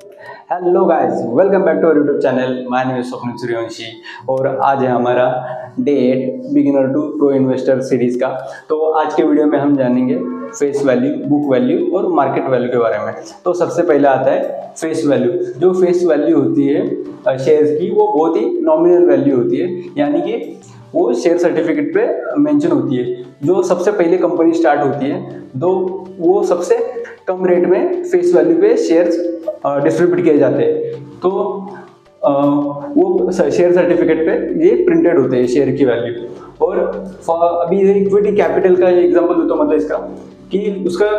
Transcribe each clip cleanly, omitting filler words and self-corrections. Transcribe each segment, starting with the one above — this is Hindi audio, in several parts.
Hello guys, welcome back to our YouTube channel. My name is Swapnil Suryavanshi और आज है हमारा day 8 beginner to pro investor series का। तो आज के वीडियो में हम जानेंगे फेस वैल्यू, बुक वैल्यू और मार्केट वैल्यू के बारे में। तो सबसे पहले आता है फेस वैल्यू। जो फेस वैल्यू होती है शेयर्स की, वो बहुत ही नॉमिनल वैल्यू होती है, यानी कि वो शेयर सर्टिफिकेट पे मेंशन होती है। जो सबसे पहले कंपनी स्टार्ट होती है तो वो सबसे कम रेट में फेस वैल्यू पे शेयर्स डिस्ट्रीब्यूट किए जाते हैं। तो वो शेयर सर्टिफिकेट पे ये प्रिंटेड होते हैं शेयर की वैल्यू। और अभी इक्विटी कैपिटल का एग्जांपल देता हूँ, मतलब इसका कि उसका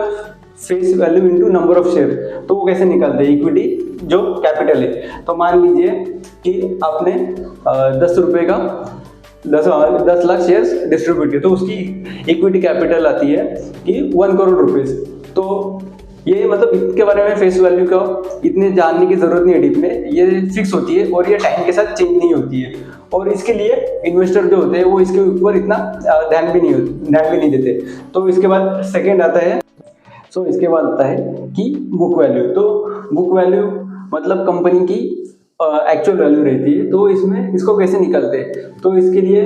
face value into number of share. तो वो कैसे निकालते हैं इक्विटी जो कैपिटल है। तो मान लीजिए कि आपने 10 रुपये का 10 लाख शेयर्स डिस्ट्रीब्यूट किए, तो उसकी इक्विटी कैपिटल आती है कि 1 करोड़ रुपीज़। तो ये मतलब इसके बारे में फेस वैल्यू का इतने जानने की जरूरत नहीं है डीप में, ये फिक्स होती है और ये टाइम के साथ चेंज नहीं होती है। और इसके लिए इन्वेस्टर जो होते हैं वो इसके ऊपर इतना ध्यान भी नहीं देते। तो इसके बाद सेकंड आता है इसके बाद आता है कि बुक वैल्यू। तो बुक वैल्यू मतलब कंपनी की एक्चुअल वैल्यू रहती है। तो इसमें इसको कैसे निकालते हैं, तो इसके लिए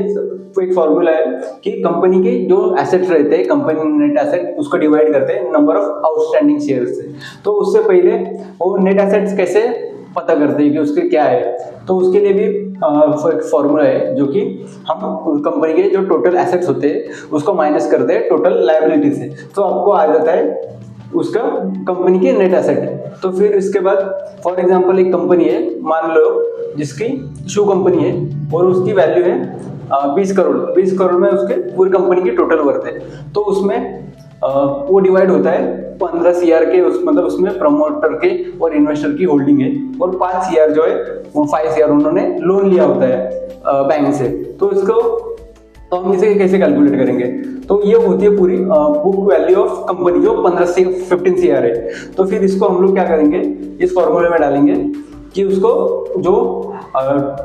एक फॉर्मूला है कि कंपनी के जो एसेट्स रहते हैं, कंपनी नेट एसेट, उसको डिवाइड करते हैं नंबर ऑफ आउटस्टैंडिंग शेयर्स से। तो उससे पहले वो नेट एसेट्स कैसे पता करते हैं कि उसके क्या है, तो उसके लिए भी एक फॉर्मूला है जो कि हम कंपनी के जो टोटल एसेट्स होते हैं उसको माइनस करते हैं टोटल लायबिलिटी से। तो आपको आ जाता है उसका कंपनी के नेट एसेट। तो फिर इसके बाद फॉर एग्जांपल एक कंपनी है, मान लो जिसकी शू कंपनी है और उसकी वैल्यू है 20 करोड़। 20 करोड़ में उसके पूरी कंपनी की टोटल वर्थ है। तो उसमें वो डिवाइड होता है 15 सीआर के, मतलब उसमें प्रमोटर के और इन्वेस्टर की होल्डिंग है, और 5 सीआर जो है वो 5 सीआर उन्होंने लोन लिया होता है बैंक से। तो इसको तो हम इसे कैसे कैलकुलेट करेंगे, तो ये होती है पूरी बुक वैल्यू ऑफ कंपनी जो 15 से 15 सीआर है। तो फिर इसको हम लोग क्या करेंगे, इस फॉर्मूले में डालेंगे कि उसको जो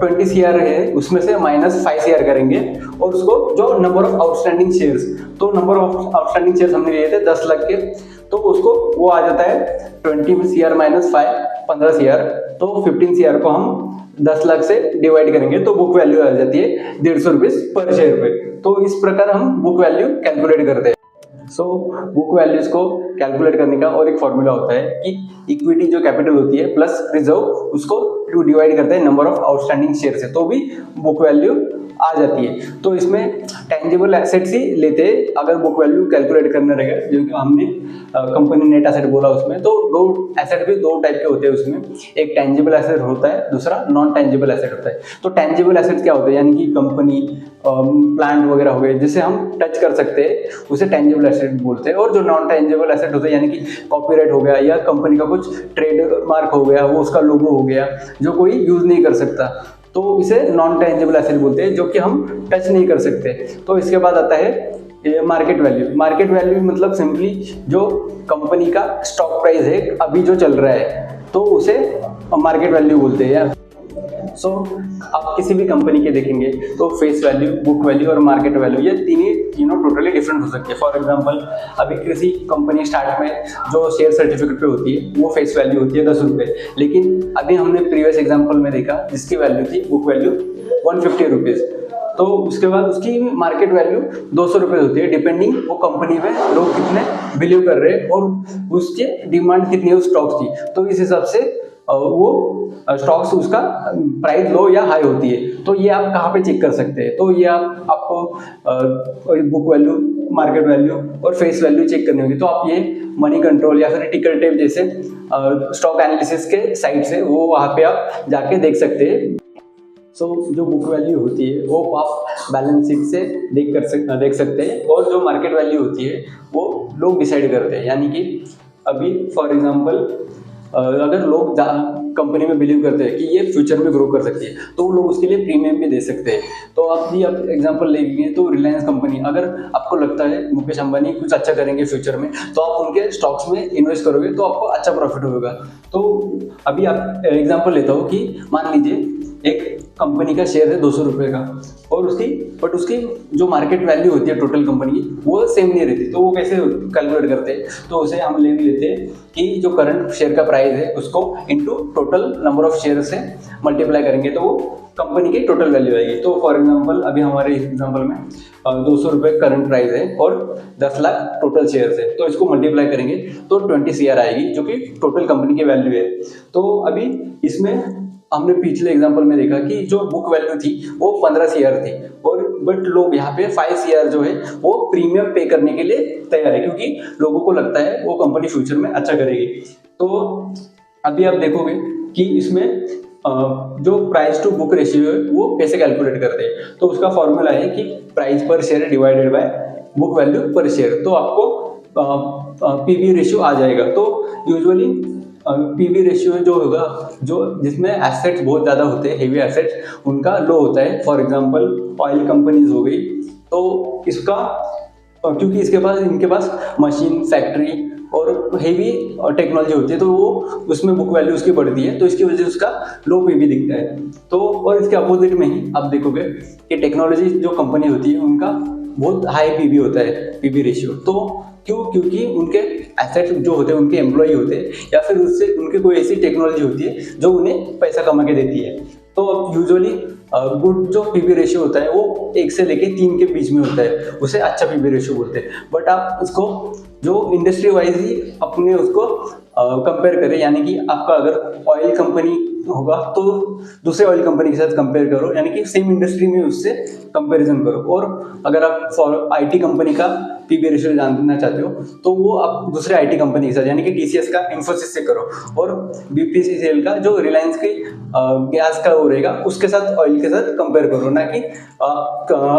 20 सीआर है उसमें से माइनस 5 सीआर करेंगे, और उसको जो नंबर ऑफ आउटस्टैंडिंग शेयर्स, तो नंबर ऑफ आउटस्टैंडिंग शेयर्स हमने लिए थे 10 लाख के, तो उसको वो आ जाता है 20 सीआर माइनस 5, 15 सीआर। तो 15 सीआर को हम 10 लाख से डिवाइड करेंगे तो बुक वैल्यू आ जाती है 150 रुपीज पर शेयर पे। तो इस प्रकार हम बुक वैल्यू कैलकुलेट करते हैं। बुक वैल्यूज को कैलकुलेट करने का और एक फॉर्मूला होता है कि इक्विटी जो कैपिटल होती है प्लस रिजर्व, उसको डिवाइड करते हैं नंबर ऑफ आउटस्टैंडिंग शेयर से, तो भी बुक वैल्यू आ जाती है। तो इसमें टेंजिबल एसेट्स ही लेते हैं अगर बुक वैल्यू कैलकुलेट करना रहेगा, जो कि हमने कंपनी नेट एसेट बोला उसमें। तो दो एसेट भी दो टाइप के होते हैं उसमें, एक टेंजिबल एसेट होता है, दूसरा नॉन टेंजिबल एसेट होता है। तो टेंजिबल एसेट क्या होता है, यानी कि कंपनी प्लांट वगैरह हो गए जिसे हम टच कर सकते हैं, उसे टेंजिबल एसेट बोलते हैं। और जो नॉन टेंजिबल एसेट होते हैं, यानी कि कॉपीराइट हो गया या कंपनी का कुछ ट्रेड मार्क हो गया, वो उसका लोगो हो गया, जो कोई यूज नहीं कर सकता, तो इसे नॉन टेंजिबल एसेट बोलते हैं, जो कि हम टच नहीं कर सकते। तो इसके बाद आता है मार्केट वैल्यू। मार्केट वैल्यू मतलब सिंपली जो कंपनी का स्टॉक प्राइस है अभी जो चल रहा है, तो उसे मार्केट वैल्यू बोलते हैं यार। आप किसी भी कंपनी के देखेंगे तो फेस वैल्यू, बुक वैल्यू और मार्केट वैल्यू, ये तीनों टोटली डिफरेंट हो सकते हैं। फॉर एग्जांपल अभी किसी कंपनी स्टार्ट में जो शेयर सर्टिफिकेट पे होती है वो फेस वैल्यू होती है 10 रुपये, लेकिन अभी हमने प्रीवियस एग्जांपल में देखा जिसकी वैल्यू थी बुक वैल्यू 150 रुपीज़। तो उसके बाद उसकी मार्केट वैल्यू 200 रुपये होती है, डिपेंडिंग वो कंपनी में लोग कितने बिलीव कर रहे हैं और उसके डिमांड कितनी है उस स्टॉक की। तो इस हिसाब से वो स्टॉक्स उसका प्राइस लो या हाई होती है। तो ये आप कहाँ पे चेक कर सकते हैं, तो ये आपको बुक वैल्यू, मार्केट वैल्यू और फेस वैल्यू चेक करनी होगी। तो आप ये मनी कंट्रोल या फिर टिकर टेप जैसे स्टॉक एनालिसिस के साइट से वो वहाँ पे आप जाके देख सकते हैं। जो बुक वैल्यू होती है वो आप बैलेंस शीट से देख सकते हैं, और जो मार्केट वैल्यू होती है वो लोग डिसाइड करते हैं। यानी कि अभी फॉर एग्जांपल अगर लोग कंपनी में बिलीव करते हैं कि ये फ्यूचर में ग्रो कर सकती है, तो वो लोग उसके लिए प्रीमियम भी दे सकते हैं। तो आप भी एग्जांपल लेंगे तो रिलायंस कंपनी, अगर आपको लगता है मुकेश अंबानी कुछ अच्छा करेंगे फ्यूचर में, तो आप उनके स्टॉक्स में इन्वेस्ट करोगे तो आपको अच्छा प्रॉफिट होगा। तो अभी आप एग्जांपल लेता हूँ कि मान लीजिए एक कंपनी का शेयर है 200 रुपये का, और उसकी जो मार्केट वैल्यू होती है टोटल कंपनी की वो सेम नहीं रहती। तो वो कैसे कैलकुलेट करते हैं, तो उसे हम ले लेते हैं कि जो करंट शेयर का प्राइस है उसको into total number of share से मल्टीप्लाई करेंगे तो वो कंपनी की टोटल वैल्यू आएगी। तो फॉर एग्जांपल अभी हमारे इस एग्जांपल में 200 रुपये करंट प्राइस है और 10 लाख टोटल शेयर्स है, तो इसको मल्टीप्लाई करेंगे तो 20 CR आएगी जो कि टोटल कंपनी की वैल्यू है। तो अभी इसमें हमने पिछले एग्जांपल में देखा कि जो बुक वैल्यू थी वो 15 CR थी, और बट लोग यहाँ पे 5 CR जो है वो प्रीमियम पे करने के लिए तैयार है, क्योंकि लोगों को लगता है वो कंपनी फ्यूचर में अच्छा करेगी। तो अभी आप देखोगे कि इसमें जो प्राइस टू बुक रेशियो है वो कैसे कैलकुलेट करते हैं। तो उसका फॉर्मूला है कि प्राइस पर share divided by book value पर शेयर, तो आपको पीवी रेशियो आ जाएगा। तो यूजुअली पीवी रेशियो जो होगा, जो जिसमें एसेट्स बहुत ज़्यादा होते हैं, हेवी एसेट्स, उनका लो होता है। फॉर एग्जांपल ऑयल कंपनीज हो गई, तो इसका क्योंकि इनके पास मशीन, फैक्ट्री और हेवी टेक्नोलॉजी होती है, तो वो उसमें बुक वैल्यू उसकी बढ़ती है, तो इसकी वजह से उसका लो पीवी दिखता है। तो और इसके अपोजिट में ही आप देखोगे कि टेक्नोलॉजी जो कंपनी होती है उनका बहुत हाई पीवी होता है, पीवी रेशियो। तो क्योंकि उनके एसेट्स जो होते हैं, उनके एम्प्लॉय होते हैं, या फिर उससे उनकी कोई ऐसी टेक्नोलॉजी होती है जो उन्हें पैसा कमा के देती है। तो अब यूजुअली गुड जो पीवी रेशियो होता है वो 1 से लेके 3 के बीच में होता है, उसे अच्छा पीवी रेशियो बोलते हैं। बट आप उसको जो इंडस्ट्री वाइज ही अपने उसको कंपेयर करें, यानी कि आपका अगर ऑयल कंपनी होगा तो दूसरे ऑयल कंपनी के साथ कंपेयर करो, यानी कि सेम इंडस्ट्री में उससे कंपैरिजन करो। और अगर आप फॉर आईटी कंपनी का पीवी रेशियो जानना चाहते हो तो वो आप दूसरे आईटी कंपनी के साथ, यानी कि टीसीएस का इन्फोसिस से करो, और बीपीसीएल का जो रिलायंस की गैस का वो रहेगा उसके साथ, ऑयल के साथ कंपेयर करो, ना कि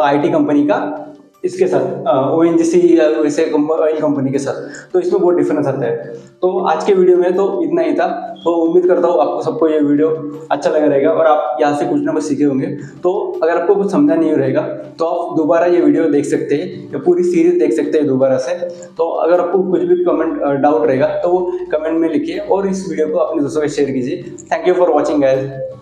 आईटी कंपनी का इसके साथ ओएनजीसी या वैसे ऑयल कंपनी के साथ। तो इसमें बहुत डिफरेंस आता है। तो आज के वीडियो में तो इतना ही था। तो उम्मीद करता हूँ आपको सबको ये वीडियो अच्छा लगा रहेगा और आप यहाँ से कुछ ना कुछ सीखे होंगे। तो अगर आपको कुछ समझा नहीं रहेगा तो आप दोबारा ये वीडियो देख सकते हैं या पूरी सीरीज देख सकते हैं दोबारा से। तो अगर आपको कुछ भी कमेंट डाउट रहेगा तो वो कमेंट में लिखिए और इस वीडियो को अपने दोस्तों के शेयर कीजिए। Thank you for watching guys.